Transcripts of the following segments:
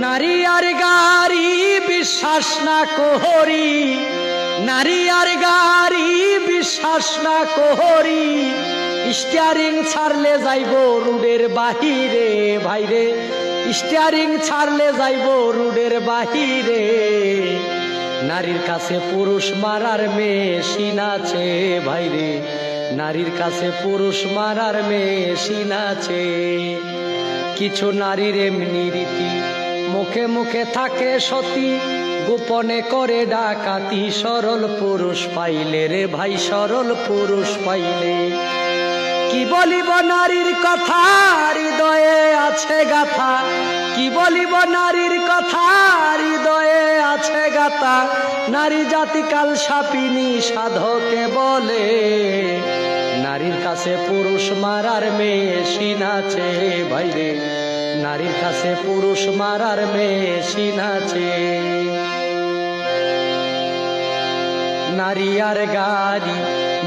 নারী আর গাড়ি বিশ্বাস না করি, নারী আর গাড়ি বিশ্বাস না করি, স্টিয়ারিং ছাড়লে যাইব রুডের বাহিরে ভাইরে, স্টিয়ারিং ছাড়লে যাইব রুডের বাহিরে। নারীর কাছে পুরুষ মারার মেশিন আছে ভাইরে, নারীর কাছে পুরুষ মারার মেশিন আছে। কিছু নারীর এমনি রীতি, মুখে মুখে থাকে সতী, গোপনে করে ডাকাতি। সরল পুরুষ পাইলে রে ভাই, সরল পুরুষ পাইলে। কি বলিব নারীর কথা, হৃদয়ে আছে গাথা, কি বলিব নারীর কথা, হৃদয়ে আছে গাথা। নারী জাতিকাল সাপিনী সাধকে বলে, নারীর কাছে পুরুষ মারার মেশিন আছে ভাইরে, নারীর কাছে পুরুষ মারার মেশিন আছে। নারী আর গাড়ি,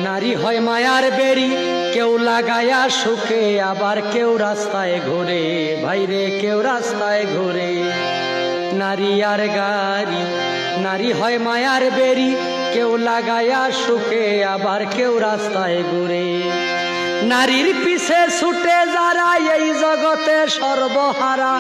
নারী হয় মায়ার বেরি, কেউ লাগায়া সুখে আবার কেউ রাস্তায় ঘুরে ভাইরে, কেউ রাস্তায় ঘুরে। নারী আর গাড়ি, নারী হয় মায়ার বেরি, কেউ লাগায়া সুখে আবার কেউ রাস্তায় ঘুরে। নারীর পিছে ছুটে যারা এই জগতে সর্বহারা,